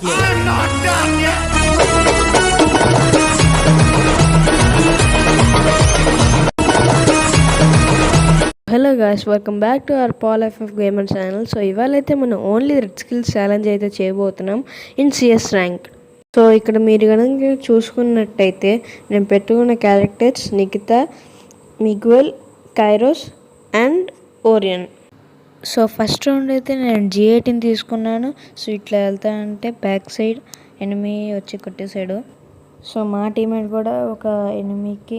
I'm not done yet. Hello guys, welcome back to our Pal FF gamer channel. So ఇవాళైతే మనం only red skills challenge అయితే చేయబోతున్నాం in CS rank. So ఇక్కడ మీరు కనుక చూసుకున్నట్టయితే నేను పెట్టుకున్న characters Nikhita, Miguel, Kairos and Orion. So first round అయితే నేను G18 తీసుకున్నాను. సో ఇట్లా వెళ్తా అంటే బ్యాక్ సైడ్ ఎనిమీ వచ్చి కొట్టేశాడు. సో మా టీమేట్ కూడా ఒక ఎనిమికి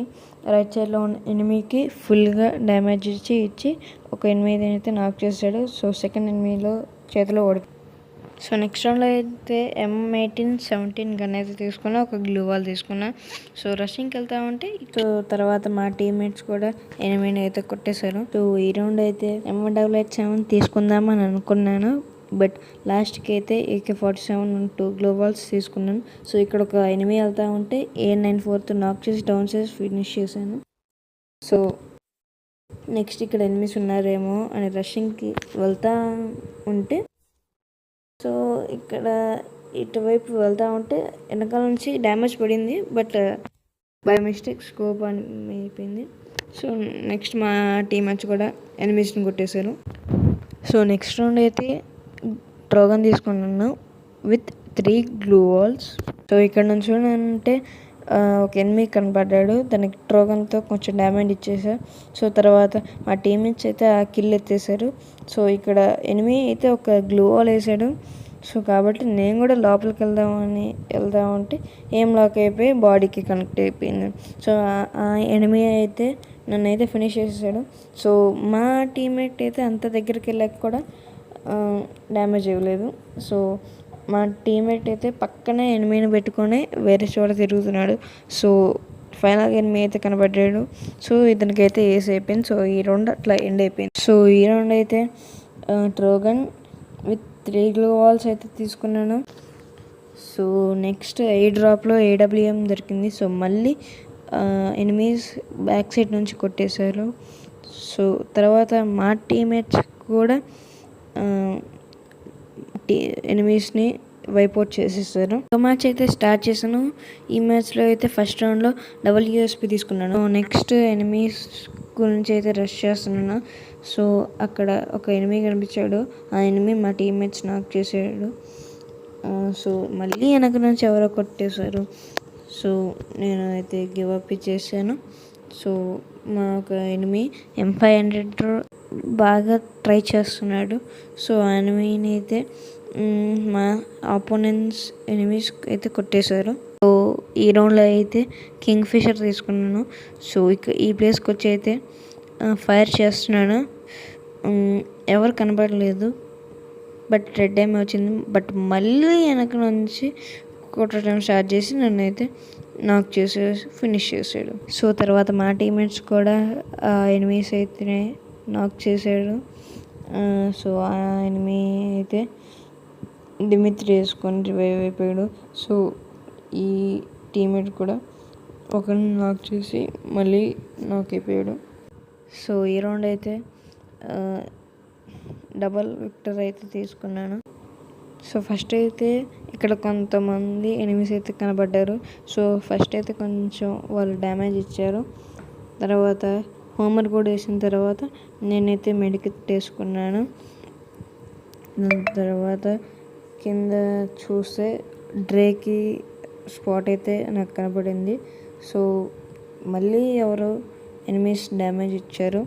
రైట్ సైడ్లో ఉన్న ఎనిమికి ఫుల్గా డ్యామేజ్ ఇచ్చి ఒక ఎనిమిది అయితే నాక్ చేశాడు. సో సెకండ్ ఎనిమిలో చేతిలో ఓడి. సో నెక్స్ట్ రౌండ్లో అయితే M18-17 గన్ అయితే తీసుకున్నా, ఒక గ్లూ వాల్ తీసుకున్నా. సో రషింగ్కి వెళ్తా ఉంటే సో తర్వాత మా టీమ్మేట్స్ కూడా ఎనిమిని అయితే కొట్టేశారు. సో ఈ రౌండ్ అయితే M188-7 తీసుకుందామని అనుకున్నాను, బట్ లాస్ట్కి అయితే AK-47 2 గ్లోబల్స్ తీసుకున్నాను. సో ఇక్కడ ఒక ఎనిమి వెళ్తా ఉంటే A94తో నాక్ చేసి డౌన్ చేసి ఫినిష్ చేశాను. సో నెక్స్ట్ ఇక్కడ ఎనిమిస్ ఉన్నారేమో అని రషింగ్కి వెళ్తా ఉంటే సో ఇక్కడ ఇటువైపు వెళ్తా ఉంటే వెనకాల నుంచి డ్యామేజ్ పడింది, బట్ బై మిస్టేక్ స్కోప్ అని అయిపోయింది. సో నెక్స్ట్ మా టీమ్ వచ్చి కూడా ఎనిమిస్ని కొట్టేశారు. సో నెక్స్ట్ రౌండ్ అయితే డ్రాగన్ తీసుకున్నాను విత్ 3 గ్లూ వాల్స్. సో ఇక్కడ నుంచి అంటే ఒక ఎనిమి కనపడ్డాడు, దానికి డ్రాగన్తో కొంచెం డ్యామేజ్ ఇచ్చేసారు. సో తర్వాత మా టీమ్మేట్స్ అయితే ఆ కిల్ ఎత్తేసారు. సో ఇక్కడ ఎనిమి అయితే ఒక గ్లూ వాల్ వేసాడు. సో కాబట్టి నేను కూడా లోపలికి వెళ్దామంటే ఏం లాక్ అయిపోయి బాడీకి కనెక్ట్ అయిపోయింది. సో ఆ ఎనిమి అయితే నన్ను అయితే ఫినిష్ చేసేసాడు. సో మా టీమ్మేట్ అయితే అంత దగ్గరికి వెళ్ళాక కూడా డ్యామేజ్ ఇవ్వలేదు. సో మా టీమ్మేట్ అయితే పక్కనే ఎనిమిని పెట్టుకొని వేరే చోట తిరుగుతున్నాడు. సో ఫైనల్గా ఎనిమి అయితే కనబడ్డాడు. సో ఇతనికైతే ఏస్ అయిపోయింది. సో ఈ రౌండ్ అట్లా ఎండ్ అయిపోయింది. సో ఈ రౌండ్ అయితే డ్రాగన్ విత్ 3 గ్లూ వాల్స్ అయితే తీసుకున్నాను. సో నెక్స్ట్ డ్రాప్లో AWM దొరికింది. సో మళ్ళీ ఎనిమీస్ బ్యాక్ సైడ్ నుంచి కొట్టేశారు. సో తర్వాత మా టీమ్మేట్స్ కూడా ఎనిమీస్ని వైపౌట్ చేసేస్తారు. ఒక మ్యాచ్ అయితే స్టార్ట్ చేశాను. ఈ మ్యాచ్లో అయితే ఫస్ట్ రౌండ్లో WSP తీసుకున్నాను. నెక్స్ట్ ఎనిమీస్ గురించి అయితే రష్ చేస్తున్నాను. సో అక్కడ ఒక ఎనిమీ కనిపించాడు, ఆ ఎనిమీ మా టీమ్మేట్స్ నాక్ చేసాడు. సో మళ్ళీ వెనక నుంచి ఎవరో కొట్టేశారు. సో నేను అయితే గివ్ అప్ ఇచ్చేసాను. సో మా ఒక ఎనిమీ M500 బాగా ట్రై చేస్తున్నాడు. సో ఆ ఎనిమీని అయితే మా ఆపోనెంట్స్ ఎనిమీస్ అయితే కొట్టేశారు. సో ఈ రౌండ్లో అయితే కింగ్ ఫిషర్ తీసుకున్నాను. సో ఈ ప్లేస్కి వచ్చి అయితే ఫైర్ చేస్తున్నాను, ఎవరు కనబడలేదు, బట్ రెడ్ టైం వచ్చింది. బట్ మళ్ళీ వెనక నుంచి కొట్టడం స్టార్ట్ చేసి నన్ను అయితే నాక్ చేసేసి ఫినిష్ చేసాడు. సో తర్వాత మా టీమ్మేట్స్ కూడా ఎనిమీస్ అయితే నాక్ చేశాడు. సో ఆ ఎనిమీ అయితే డిమిత్రి వేసుకొని రివైవ్ అయిపోయాడు. సో ఈ టీమ్మేట్ కూడా ఒకరిని నాక్ చేసి మళ్ళీ నాక్ అయిపోయాడు. సో ఈ రౌండ్ అయితే డబల్ విక్టర్ అయితే తీసుకున్నాను. సో ఫస్ట్ అయితే ఇక్కడ కొంతమంది ఎనిమీస్ అయితే కనబడ్డారు. సో ఫస్ట్ అయితే కొంచెం వాళ్ళు డ్యామేజ్ ఇచ్చారు. తర్వాత హోంవర్క్ కూడా వేసిన తర్వాత నేనైతే మెడికిట్ వేసుకున్నాను. తర్వాత కింద చూస్తే డ్రేకి స్పాట్ అయితే నాకు కనపడింది. సో మళ్ళీ ఎవరో ఎనిమీస్ డ్యామేజ్ ఇచ్చారు.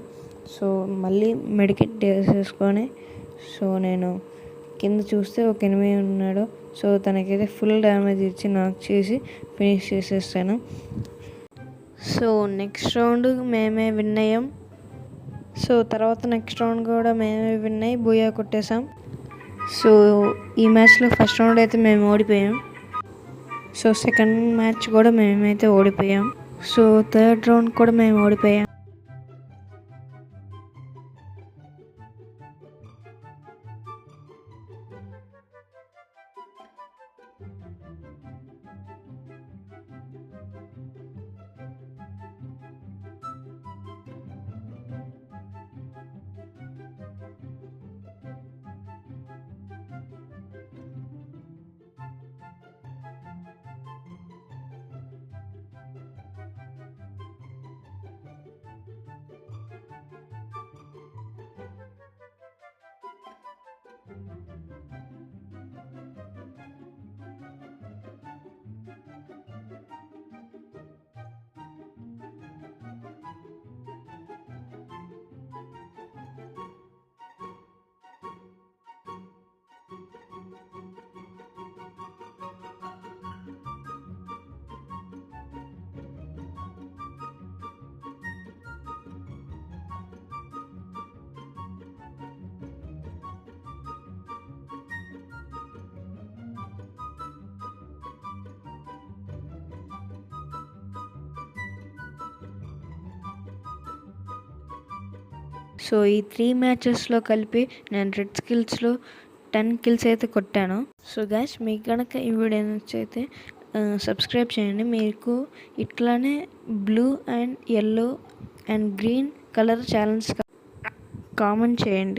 సో మళ్ళీ మెడికిట్ వేసేసుకొని సో నేను కింద చూస్తే ఒక ఎనిమీ ఉన్నాడు. సో తనకైతే ఫుల్ డ్యామేజ్ ఇచ్చి నాక్ చేసి ఫినిష్ చేసేస్తాను. సో నెక్స్ట్ రౌండ్ మేమే విన్ అయ్యాం. సో తర్వాత నెక్స్ట్ రౌండ్ కూడా మేమే విన్ అయ్యి బూయా కొట్టేసాం. సో ఈ మ్యాచ్లో ఫస్ట్ రౌండ్ అయితే మేము ఓడిపోయాం. సో సెకండ్ మ్యాచ్ కూడా మేమైతే ఓడిపోయాం. సో థర్డ్ రౌండ్ కూడా మేము ఓడిపోయాం. సో ఈ 3 మ్యాచెస్లో కలిపి నేను రెడ్ స్కిల్స్లో 10 కిల్స్ అయితే కొట్టాను. సో గైస్ మీకు కనుక ఈ వీడియో నచ్చితే సబ్స్క్రైబ్ చేయండి. మీకు ఇట్లానే blue and yellow and green colour challenge comment చేయండి.